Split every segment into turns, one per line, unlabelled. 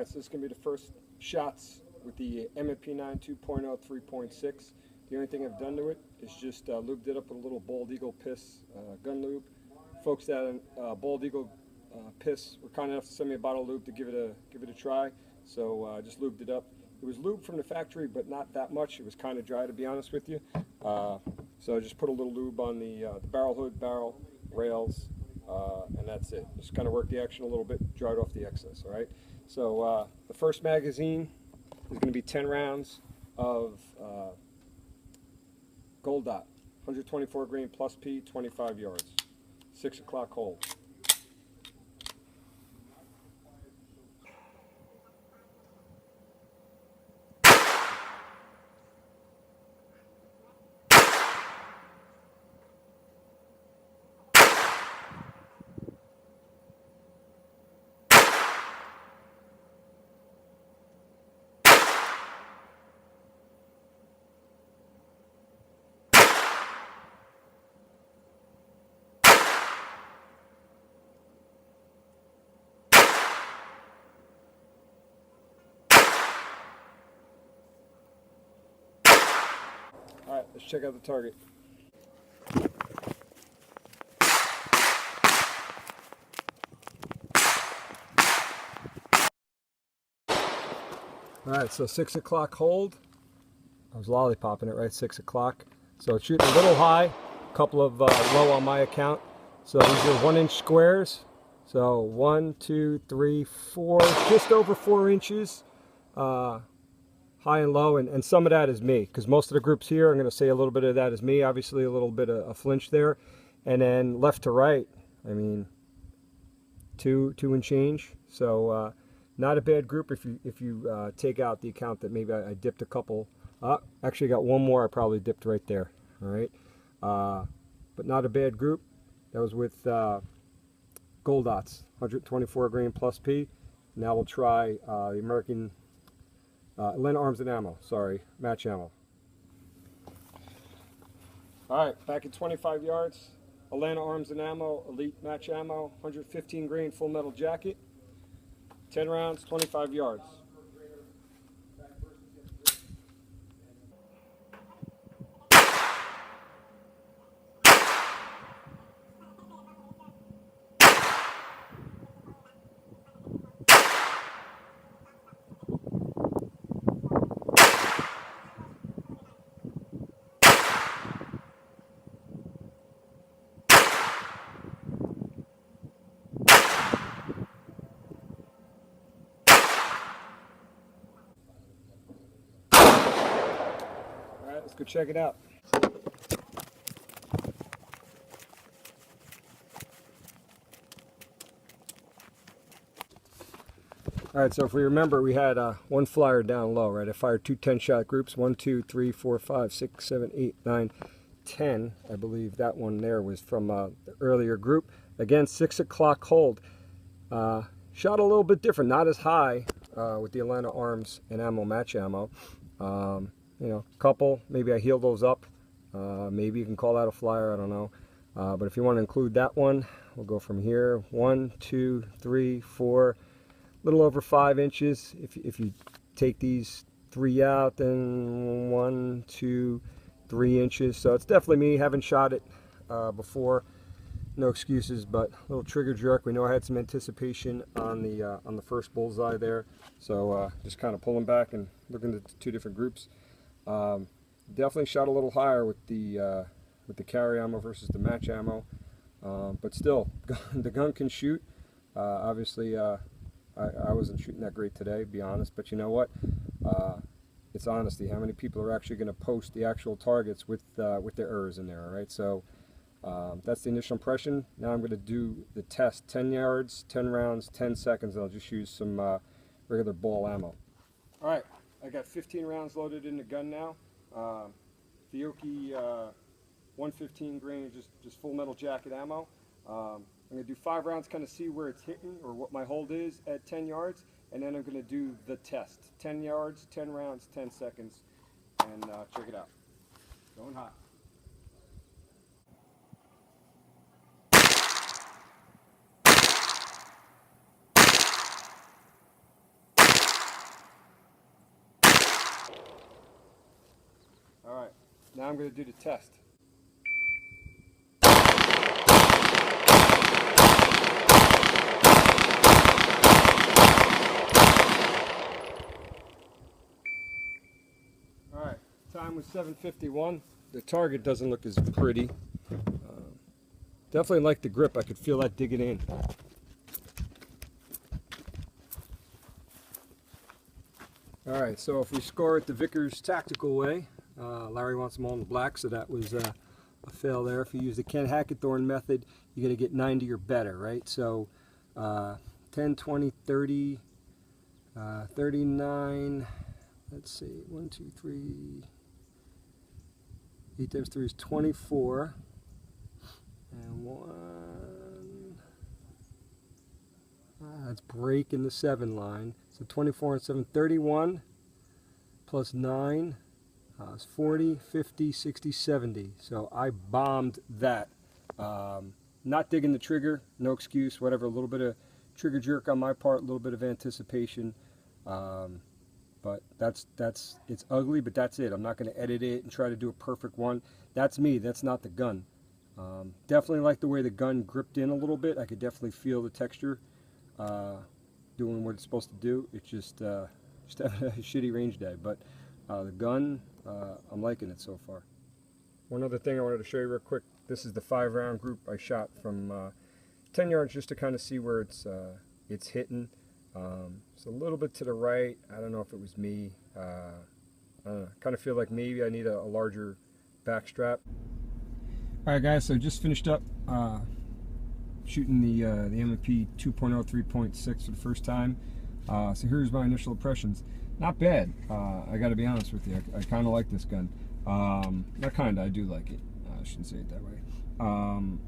Alright, so this is going to be the first shots with the M&P 9 2.0 3.6. The only thing I've done to it is just lubed it up with a little Bald Eagle piss gun lube. Folks that Bald Eagle piss were kind enough to send me a bottle of lube to give it a try. So I just lubed it up. It was lubed from the factory, but not that much. It was kind of dry, to be honest with you. So I just put a little lube on the barrel hood, barrel, rails, and that's it. Just kind of work the action a little bit, dried off the excess, all right? So the first magazine is going to be 10 rounds of Gold Dot, 124 grain plus P, 25 yards, 6 o'clock hold. All right, let's check out the target. All right, so 6 o'clock hold. I was lollipopping it, right? 6 o'clock. So it's shooting a little high, a couple of low on my account. So these are 1-inch squares. So 1, 2, 3, 4, just over 4 inches. High and low, and some of that is me, because most of the groups here, I'm going to say a little bit of that is me, obviously a little bit of a flinch there, and then left to right, I mean, two and change. So not a bad group if you take out the account that maybe I dipped a couple. Actually got one more I probably dipped right there. All right, but not a bad group. That was with Gold Dots, 124 grain plus P. Now we'll try the American Atlanta Arms and Ammo, sorry, match ammo. Alright, back at 25 yards, Atlanta Arms and Ammo, Elite Match Ammo, 115 grain full metal jacket, 10 rounds, 25 yards. Let's go check it out. Alright, so if we remember, we had one flyer down low, right? I fired two 10-shot groups, 1, 2, 3, 4, 5, 6, 7, 8, 9, 10. I believe that one there was from the earlier group. Again, 6 o'clock hold. Shot a little bit different, not as high with the Atlanta Arms and Ammo match ammo. You know, couple, maybe I heal those up. Maybe you can call that a flyer, I don't know. But if you want to include that one, we'll go from here. 1, 2, 3, 4, a little over 5 inches. If you take these 3 out, then 1, 2, 3 inches. So it's definitely me. Haven't shot it before. No excuses, but a little trigger jerk. We know I had some anticipation on the first bullseye there. So just kind of pulling back and looking at the two different groups. Definitely shot a little higher with the carry ammo versus the match ammo, but still, the gun can shoot. Obviously, I wasn't shooting that great today, to be honest. But you know what? It's honesty. How many people are actually going to post the actual targets with their errors in there? All right, so that's the initial impression. Now I'm going to do the test: 10 yards, 10 rounds, 10 seconds. And I'll just use some regular ball ammo. All right. I got 15 rounds loaded in the gun now. Fiocchi 115 grain, just full metal jacket ammo. I'm going to do 5 rounds, kind of see where it's hitting or what my hold is at 10 yards, and then I'm going to do the test. 10 yards, 10 rounds, 10 seconds, and check it out. Going hot. All right, now I'm going to do the test. All right, time was 7:51. The target doesn't look as pretty. Definitely like the grip. I could feel that digging in. All right, so if we score it the Vickers tactical way, Larry wants them all in the black, so that was a fail there. If you use the Ken Hackathorn method, you're going to get 90 or better, right? So 10, 20, 30, 39, let's see, 1, 2, 3, 8 times 3 is 24, and 1, that's breaking the 7 line. So 24 and 7, 31 plus 9 is 40, 50, 60, 70. So I bombed that. Not digging the trigger, no excuse, whatever. A little bit of trigger jerk on my part, a little bit of anticipation. But it's ugly, but that's it. I'm not going to edit it and try to do a perfect one. That's me, that's not the gun. Definitely like the way the gun gripped in a little bit. I could definitely feel the texture doing what it's supposed to do. It's just having a shitty range day. But the gun, I'm liking it so far. One other thing I wanted to show you real quick. This is the 5-round group I shot from 10 yards just to kind of see where it's hitting. It's a little bit to the right. I don't know if it was me. I don't know. Kind of feel like maybe I need a larger back strap. All right, guys. So just finished up shooting the M&P 2.0 3.6 for the first time. So here's my initial impressions. Not bad. I got to be honest with you. I kind of like this gun. Not kind of. I do like it. I shouldn't say it that way.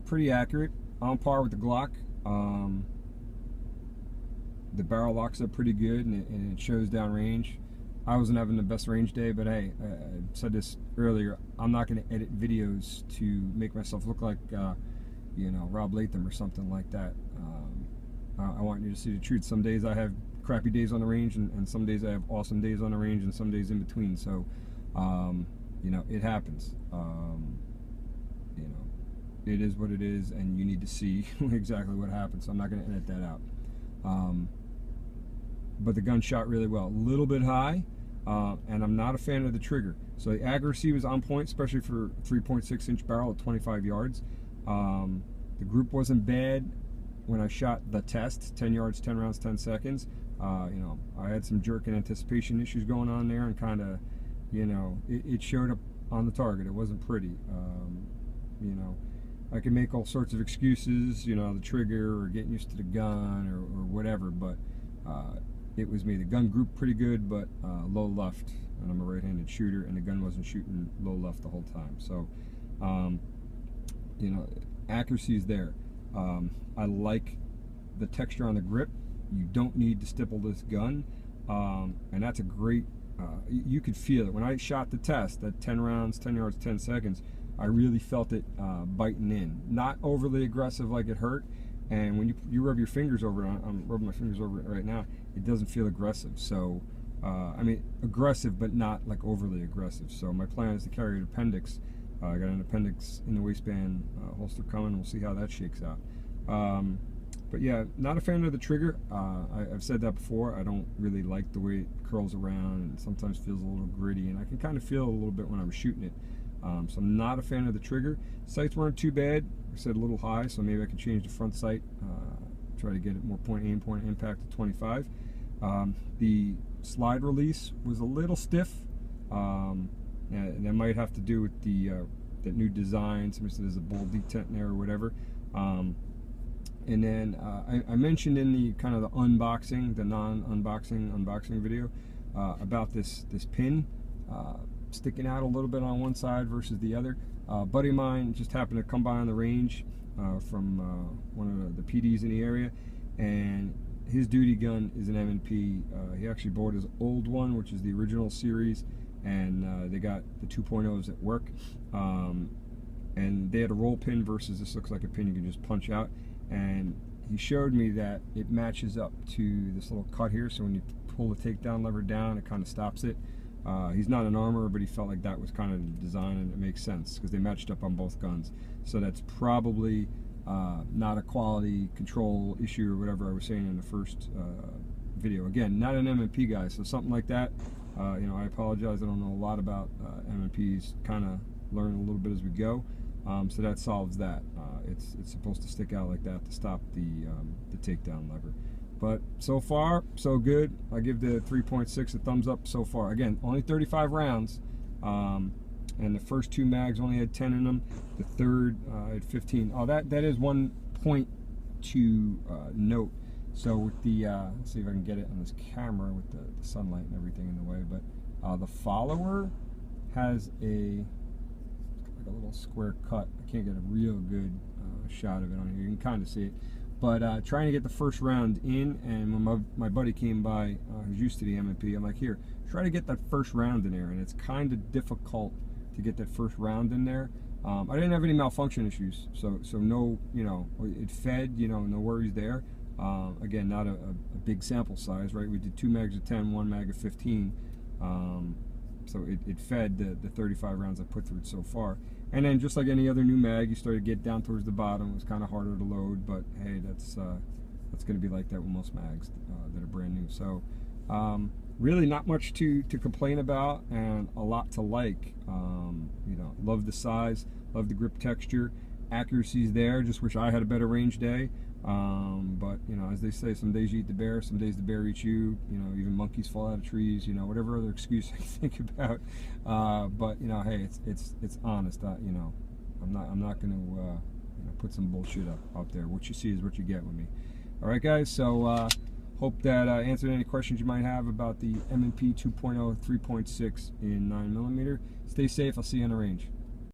Pretty accurate. On par with the Glock. The barrel locks up pretty good, and it shows down range. I wasn't having the best range day, but hey, I said this earlier, I'm not going to edit videos to make myself look like, you know, Rob Latham or something like that. I want you to see the truth. Some days I have crappy days on the range, and some days I have awesome days on the range, and some days in between. So, you know, it happens. You know, it is what it is, and you need to see exactly what happens. So I'm not going to edit that out. But the gun shot really well. A little bit high, and I'm not a fan of the trigger. So the accuracy was on point, especially for 3.6-inch barrel at 25 yards. The group wasn't bad when I shot the test, 10 yards, 10 rounds, 10 seconds. You know, I had some jerk and anticipation issues going on there, and kind of, you know, it showed up on the target. It wasn't pretty. You know, I can make all sorts of excuses, you know, the trigger or getting used to the gun or whatever, but it was me. The gun grouped pretty good, but low left, and I'm a right-handed shooter, and the gun wasn't shooting low left the whole time. So, you know, accuracy is there. I like the texture on the grip. You don't need to stipple this gun, and that's a great, you could feel it. When I shot the test at 10 rounds, 10 yards, 10 seconds, I really felt it biting in. Not overly aggressive like it hurt, and when you rub your fingers over it, I'm rubbing my fingers over it right now, it doesn't feel aggressive. So, I mean, aggressive, but not like overly aggressive. So my plan is to carry an appendix. I got an appendix in the waistband holster coming. We'll see how that shakes out. But yeah, not a fan of the trigger. I've said that before. I don't really like the way it curls around, and sometimes feels a little gritty, and I can kind of feel it a little bit when I'm shooting it. So I'm not a fan of the trigger. Sights weren't too bad. I said a little high, so maybe I can change the front sight, try to get it more point aim, point impact to 25. The slide release was a little stiff, and that might have to do with the that new design. Somebody said there's a ball detent in there or whatever. And then I mentioned in the kind of the unboxing, the unboxing video about this pin sticking out a little bit on one side versus the other. A buddy of mine just happened to come by on the range from one of the PDs in the area, and his duty gun is an M&P. He actually bought his old one, which is the original series, and they got the 2.0s at work, and they had a roll pin versus this looks like a pin you can just punch out. And he showed me that it matches up to this little cut here, so when you pull the takedown lever down, it kind of stops it. He's not an armorer, but he felt like that was kind of the design, and it makes sense because they matched up on both guns. So that's probably not a quality control issue or whatever I was saying in the first video. Again, not an M&P guy, so something like that, you know, I apologize. I don't know a lot about M&Ps. Kind of learn a little bit as we go. So that solves that. It's supposed to stick out like that to stop the takedown lever. But so far, so good. I give the 3.6 a thumbs up so far. Again, only 35 rounds, and the first 2 mags only had 10 in them. The third had 15. Oh, that is one point to note. So with the, let's see if I can get it on this camera with the sunlight and everything in the way, but the follower has a little square cut. I can't get a real good shot of it on here. You can kind of see it. But trying to get the first round in, and when my buddy came by, who's used to the M&P, I'm like, here, try to get that first round in there, and it's kind of difficult to get that first round in there. I didn't have any malfunction issues, so no, you know, it fed, you know, no worries there. Again, not a big sample size, right? We did 2 mags of 10, 1 mag of 15, so it fed the 35 rounds I put through it so far. And then just like any other new mag, you started to get down towards the bottom. It was kind of harder to load, but hey, that's going to be like that with most mags that are brand new. So really not much to complain about, and a lot to like. You know, love the size, love the grip texture, accuracy's there. Just wish I had a better range day. But you know, as they say, some days you eat the bear, some days the bear eats you. You know, even monkeys fall out of trees. You know, whatever other excuse I think about. But you know, hey, it's honest. You know, I'm not going to you know, put some bullshit up there. What you see is what you get with me. All right, guys. So hope that answered any questions you might have about the M&P 2.0 3.6 in 9mm. Stay safe. I'll see you on the range.